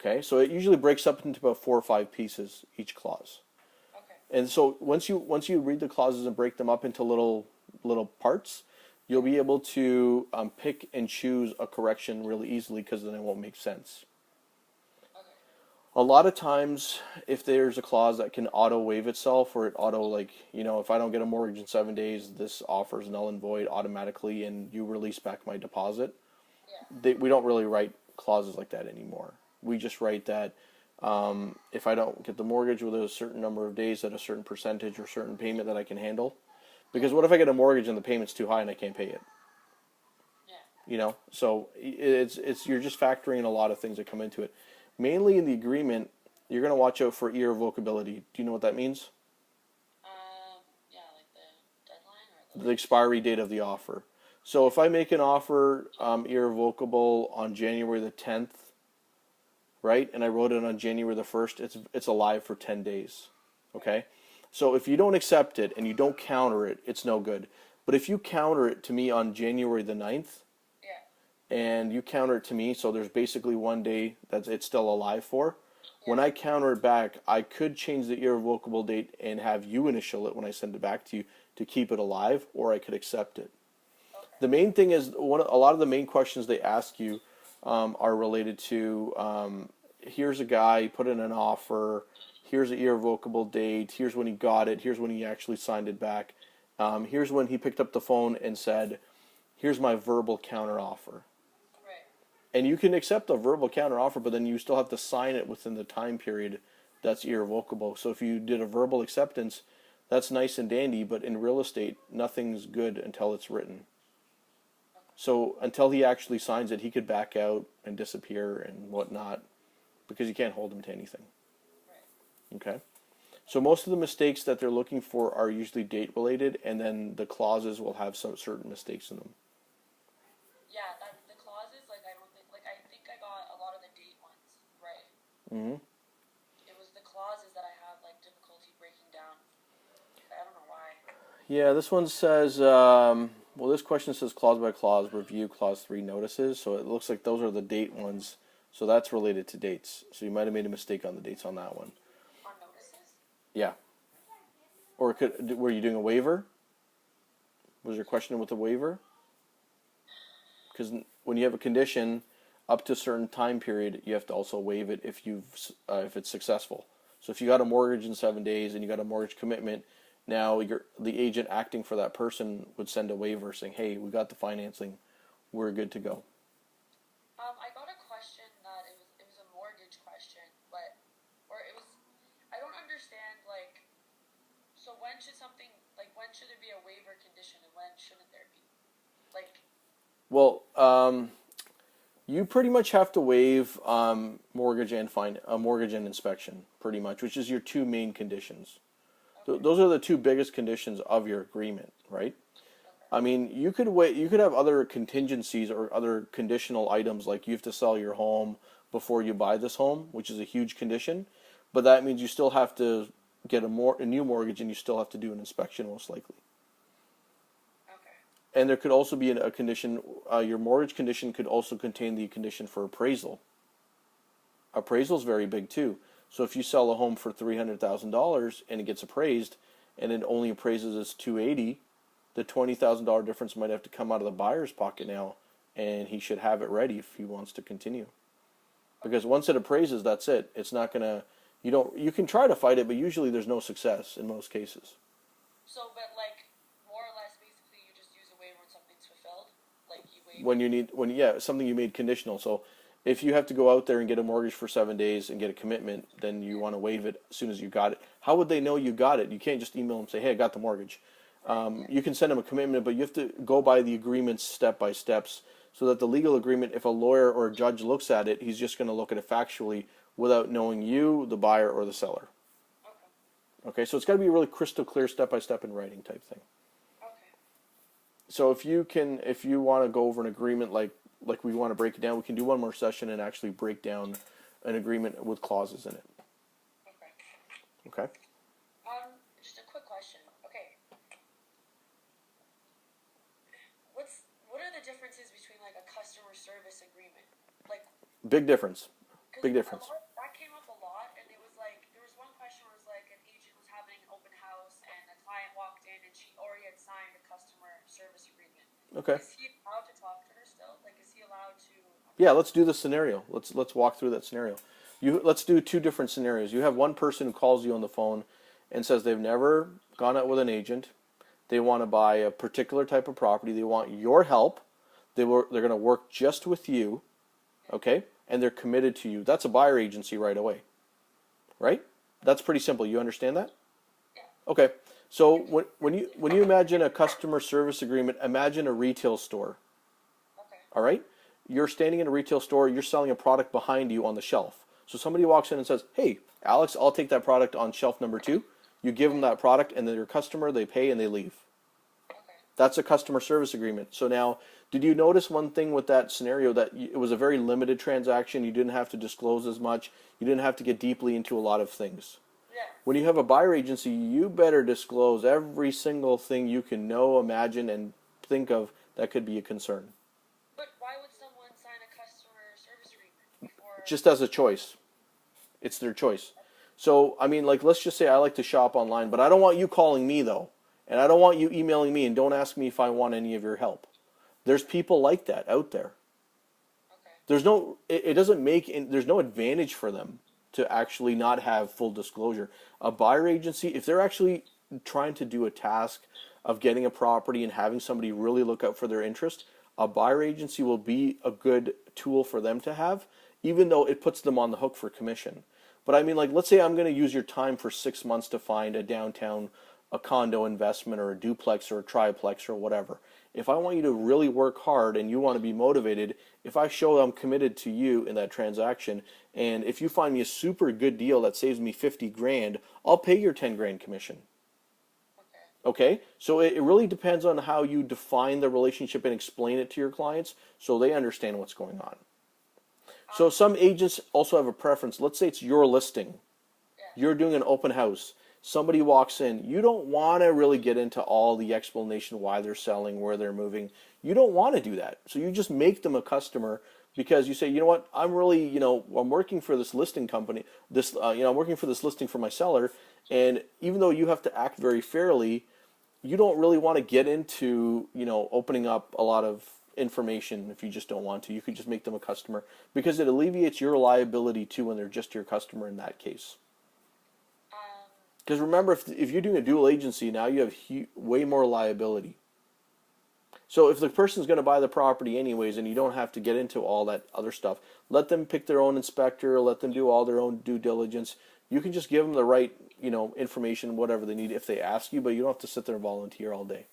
Okay, so it usually breaks up into about 4 or 5 pieces each clause. Okay. And so once you read the clauses and break them up into little parts, you'll be able to pick and choose a correction really easily because then it won't make sense. Okay. A lot of times, if there's a clause that can auto waive itself, or it auto like if I don't get a mortgage in 7 days, this offer is null and void automatically, and you release back my deposit. Yeah. We don't really write clauses like that anymore. We just write that if I don't get the mortgage within a certain number of days at a certain percentage or certain payment that I can handle. Because what if I get a mortgage and the payment's too high and I can't pay it? Yeah. So it's you're just factoring in a lot of things that come into it. Mainly in the agreement, you're going to watch out for irrevocability. Do you know what that means? Yeah, like the deadline or The expiry date of the offer. So if I make an offer irrevocable on January the 10th, right, and I wrote it on January the 1st, it's alive for 10 days. Okay? So if you don't accept it and you don't counter it, it's no good. But if you counter it to me on January the 9th, Yeah. and you counter it to me, so there's basically 1 day that it's still alive for. Yeah. When I counter it back, I could change the irrevocable date and have you initial it when I send it back to you to keep it alive, or I could accept it. Okay. The main thing is a lot of the main questions they ask you are related to here's a guy, he put in an offer, here's an irrevocable date, here's when he got it, here's when he actually signed it back, here's when he picked up the phone and said, here's my verbal counter offer. Right. And you can accept a verbal counter offer, but then you still have to sign it within the time period that's irrevocable. So if you did a verbal acceptance, that's nice and dandy, but in real estate, nothing's good until it's written. So until he actually signs it, he could back out and disappear and whatnot because you can't hold him to anything. Right. Okay? So most of the mistakes that they're looking for are usually date related, and then the clauses will have some certain mistakes in them. Yeah, the clauses, like I don't think, like I think I got a lot of the date ones right. Mm-hmm. It was the clauses that I have like difficulty breaking down. I don't know why. Yeah, this one says, well, this question says clause by clause review clause 3 notices. So it looks like those are the date ones. So that's related to dates. So you might have made a mistake on the dates on that one. On notices? Yeah. Or were you doing a waiver? Was your question with a waiver? Because when you have a condition up to a certain time period, you have to also waive it if it's successful. So if you got a mortgage in 7 days and you got a mortgage commitment, now the agent acting for that person would send a waiver saying, hey, we got the financing, we're good to go. I got a question that it was a mortgage question, but I don't understand like, so when should there be a waiver condition and when shouldn't there be? Like, Well, you pretty much have to waive mortgage and inspection, pretty much, which is your two main conditions. okay. Those are the two biggest conditions of your agreement, right? Okay. I mean, you could have other contingencies or other conditional items like you have to sell your home before you buy this home, which is a huge condition, but that means you still have to get a new mortgage and you still have to do an inspection most likely. Okay. And there could also be a condition, your mortgage condition could also contain the condition for appraisal. Appraisal is very big too. So if you sell a home for $300,000 and it gets appraised and it only appraises as $280,000, the $20,000 difference might have to come out of the buyer's pocket now, and he should have it ready if he wants to continue. Because once it appraises, that's it. It's not gonna. You can try to fight it, but usually there's no success in most cases. So, but like, more or less, basically, you just use a waiver when something's fulfilled. Like you waive. Something you made conditional. So if you have to go out there and get a mortgage for 7 days and get a commitment, then you want to waive it as soon as you got it. How would they know you got it? You can't just email them and say, hey, I got the mortgage. You can send them a commitment, but you have to go by the agreements step by steps so that the legal agreement, if a lawyer or a judge looks at it, he's just going to look at it factually without knowing you, the buyer, or the seller. Okay. Okay, so it's got to be really crystal clear, step by step in writing type thing. Okay. So if you want to go over an agreement like we want to break it down, we can do one more session and actually break down an agreement with clauses in it. Okay. Okay? Just a quick question. Okay. What are the differences between like a customer service agreement? Like, Big difference. because Big difference. that came up a lot, and it was like there was one question where it was like an agent was having an open house, and a client walked in, and she already had signed a customer service agreement. Okay. Is he allowed to talk to her still? Like, is he allowed to? Yeah, let's do the scenario. Let's walk through that scenario. Let's do two different scenarios. You have one person who calls you on the phone and says they've never gone out with an agent. They want to buy a particular type of property. They want your help. They're going to work just with you, okay? And they're committed to you. That's a buyer agency right away, right? That's pretty simple. You understand that? Yeah. Okay. So when you imagine a customer service agreement, imagine a retail store. Okay. All right? You're standing in a retail store, you're selling a product behind you on the shelf. So somebody walks in and says, "Hey, Alex, I'll take that product on shelf number 2." You give them that product, and they're a customer, they pay, and they leave. Okay. That's a customer service agreement. So now, did you notice one thing with that scenario, that it was a very limited transaction? You didn't have to disclose as much. You didn't have to get deeply into a lot of things. Yeah. When you have a buyer agency, you better disclose every single thing you can know, imagine, and think of that could be a concern. But why would someone sign a customer service agreement before? Just as a choice. It's their choice. So, I mean, like, let's just say I like to shop online, but I don't want you calling me, though. And I don't want you emailing me, and don't ask me if I want any of your help. There's people like that out there. Okay. It doesn't make, there's no advantage for them to actually not have full disclosure. A buyer agency, if they're actually trying to do a task of getting a property and having somebody really look out for their interest, a buyer agency will be a good tool for them to have, even though it puts them on the hook for commission. But I mean, like, let's say I'm going to use your time for 6 months to find a downtown, a condo investment or a duplex or a triplex or whatever. If I want you to really work hard and you want to be motivated, if I show I'm committed to you in that transaction, and if you find me a super good deal that saves me 50 grand, I'll pay your 10 grand commission. Okay. Okay? So it really depends on how you define the relationship and explain it to your clients so they understand what's going on. So some agents also have a preference. Let's say it's your listing. Yeah. You're doing an open house. Somebody walks in. You don't want to really get into all the explanation why they're selling, where they're moving. You don't want to do that. So you just make them a customer because you say, you know what, I'm really, I'm working for this listing company. I'm working for this listing for my seller. And even though you have to act very fairly, you don't really want to get into, opening up a lot of information if you just don't want to. You could just make them a customer because it alleviates your liability too when they're just your customer in that case. Because remember, if you're doing a dual agency, now you have way more liability. So if the person's going to buy the property anyways and you don't have to get into all that other stuff, let them pick their own inspector, let them do all their own due diligence. You can just give them the right, information, whatever they need if they ask you, but you don't have to sit there and volunteer all day.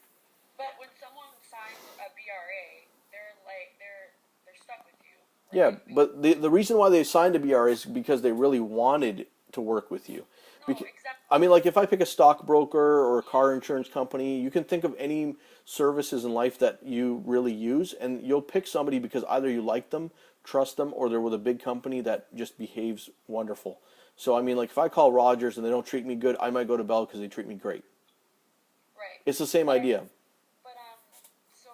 But when someone signs a BRA, they're stuck with you. Yeah, Right? but the reason why they signed a BRA is because they really wanted to work with you. No, exactly. I mean, like if I pick a stockbroker or a car insurance company, you can think of any services in life that you really use, and you'll pick somebody because either you like them, trust them, or they're with a big company that just behaves wonderful. So, I mean, like if I call Rogers and they don't treat me good, I might go to Bell because they treat me great. Right. It's the same idea. But so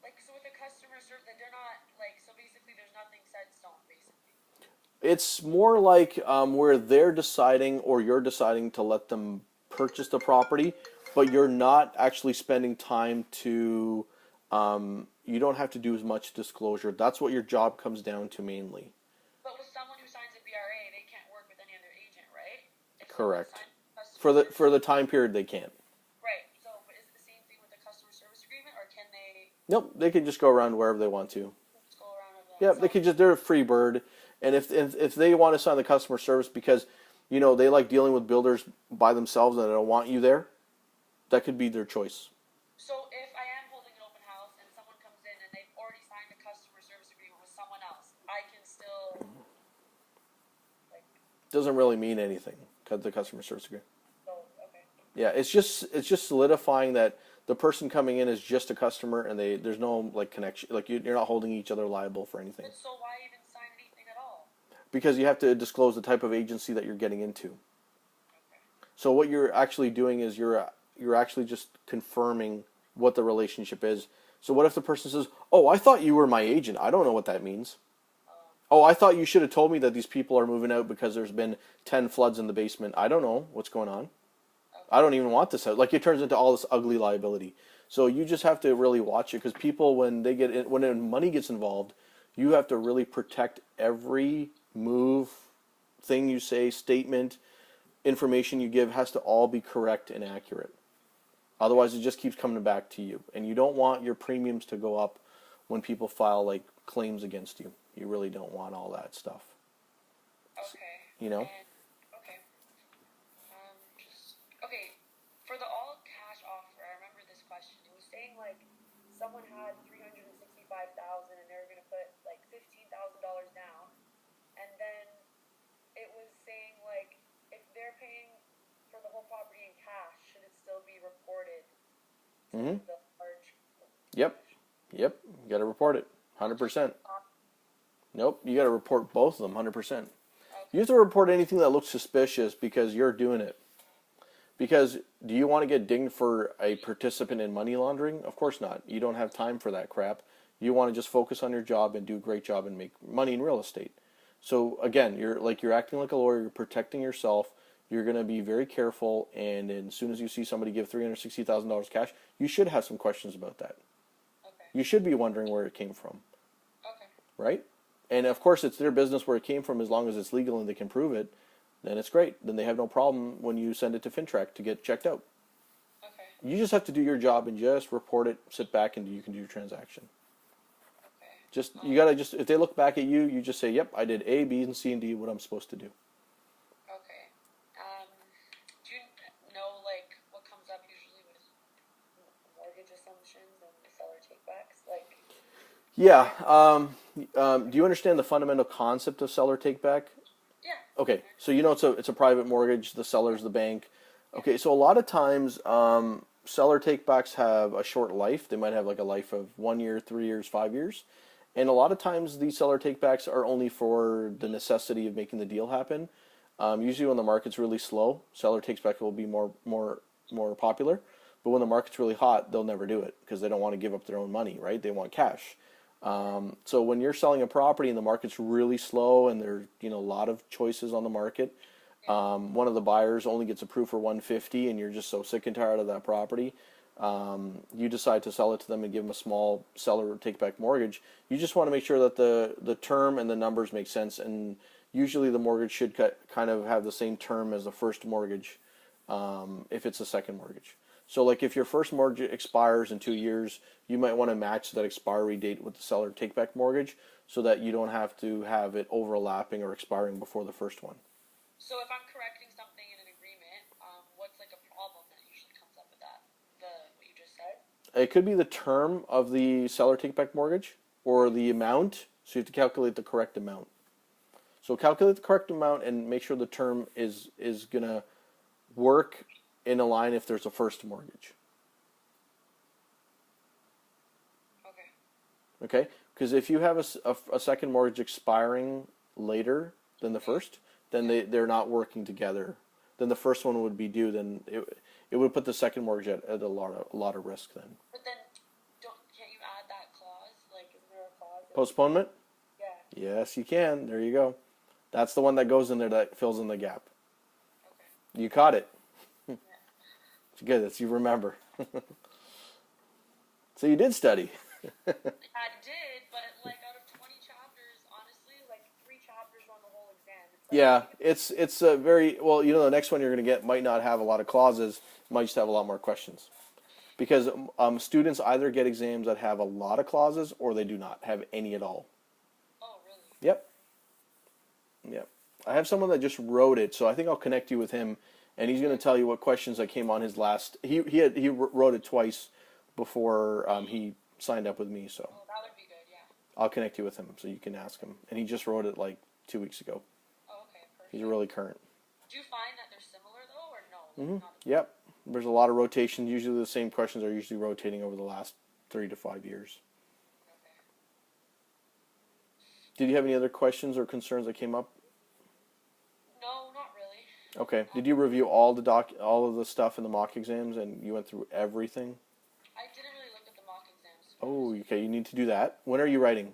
with the customer service, that they're not so basically there's nothing set in stone basically. It's more like where they're deciding or you're deciding to let them purchase the property, but you're not actually spending time to, you don't have to do as much disclosure. That's what your job comes down to mainly. But with someone who signs a BRA, they can't work with any other agent, right? If Correct. someone signs a customer For the time period they can't. right. So, but is it the same thing with the customer service agreement, or can they Nope, they can just go around wherever they want to. just go around with that? Yeah, they could just, they're a free bird. And if they want to sign the customer service because, they like dealing with builders by themselves and they don't want you there, that could be their choice. So if I am holding an open house and someone comes in and they've already signed a customer service agreement with someone else, I can still Doesn't really mean anything, the customer service agreement. oh, okay. Yeah, it's just solidifying that the person coming in is just a customer and there's no connection, you're not holding each other liable for anything. But so why even sign anything at all? Because you have to disclose the type of agency that you're getting into. Okay. So what you're actually doing is you're actually just confirming what the relationship is. So what if the person says, "Oh, I thought you were my agent. I don't know what that means." Oh, I thought you should have told me that these people are moving out because there's been 10 floods in the basement. I don't know what's going on. I Okay. don't even want this out. Like it turns into all this ugly liability. So you just have to really watch it because people, when they get in, when money gets involved, you have to really protect every move, thing you say, statement, information you give has to all be correct and accurate. Okay. Otherwise, it just keeps coming back to you, and you don't want your premiums to go up when people file like claims against you. You really don't want all that stuff. Okay. You know? And okay. Just okay. For the all cash offer, I remember this question. It was saying like someone had 365,000 and they were gonna put like $15,000 down, and then it was saying like if they're paying for the whole property in cash, should it still be reported to Mm-hmm. the large Yep. commission? Yep. You got to report it. Not just the 100%. top. Nope. You got to report both of them. 100%. You Okay. have to report anything that looks suspicious because you're doing it. Because do you want to get dinged for a participant in money laundering? Of course not. You don't have time for that crap. You want to just focus on your job and do a great job and make money in real estate. So again, you're acting like a lawyer, you're protecting yourself. You're going to be very careful, and as soon as you see somebody give $360,000 cash, you should have some questions about that. Okay. You should be wondering where it came from, Okay. right? And of course, it's their business where it came from as long as it's legal and they can prove it. Then it's great. Then they have no problem when you send it to FinTrack to get checked out. Okay. You just have to do your job and just report it, sit back, and you can do your transaction. Okay. Just you gotta just if they look back at you, you just say, "Yep, I did A, B, and C and D what I'm supposed to do." Okay. Do you know like what comes up usually with mortgage assumptions and seller takebacks? Like, Yeah. Do you understand the fundamental concept of seller takeback? yeah. Okay, so you know it's a private mortgage. The seller's the bank. Yeah. Okay, so a lot of times seller takebacks have a short life. They might have like a life of 1 year, 3 years, 5 years, and a lot of times these seller takebacks are only for the necessity of making the deal happen. Usually, when the market's really slow, seller takeback will be more popular. But when the market's really hot, they'll never do it because they don't want to give up their own money, right? They want cash. So when you're selling a property and the market's really slow and there's a lot of choices on the market, Yeah. one of the buyers only gets approved for 150, and you're just so sick and tired of that property, you decide to sell it to them and give them a small seller take back mortgage. You just want to make sure that the term and the numbers make sense, and usually the mortgage should kind of have the same term as the first mortgage, if it's a second mortgage. So like if your first mortgage expires in 2 years, you might want to match that expiry date with the seller take back mortgage so that you don't have to have it overlapping or expiring before the first one. So if I'm correcting something in an agreement, what's like a problem that usually comes up with that? The what you just said? It could be the term of the seller take back mortgage or the amount, so you have to calculate the correct amount. So calculate the correct amount and make sure the term is going to work in a line if there's a first mortgage. Okay. Okay? Because if you have a second mortgage expiring later than the first, then they're not working together. Then the first one would be due. Then it would put the second mortgage at a lot of risk then. But then, can't you add that clause? Like, is there a clause? Postponement? Yeah. Yes, you can. There you go. That's the one that goes in there that fills in the gap. Okay. You caught it. Yeah. It's good. That's you remember. So you did study. I did, but like out of 20 chapters, honestly, like 3 chapters on the whole exam. It's like, Yeah, it's a very well. The next one you're going to get might not have a lot of clauses. Might just have a lot more questions, because students either get exams that have a lot of clauses or they do not have any at all. oh, really? Yep, yep. I have someone that just wrote it, so I think I'll connect you with him, and he's going to tell you what questions that came on his last. He wrote it twice before he signed up with me, so Oh, that would be good. Yeah. I'll connect you with him so you can ask him. And he just wrote it like 2 weeks ago. Oh, okay. Perfect. He's really current. Do you find that they're similar though, or no? Mm-hmm. Not as Yep. There's a lot of rotation. Usually the same questions are usually rotating over the last 3 to 5 years. Okay. Did you have any other questions or concerns that came up? No, not really. Okay. Did you review all of the stuff in the mock exams and you went through everything? I didn't really look at the mock exams. Oh, okay. You need to do that. When are you writing?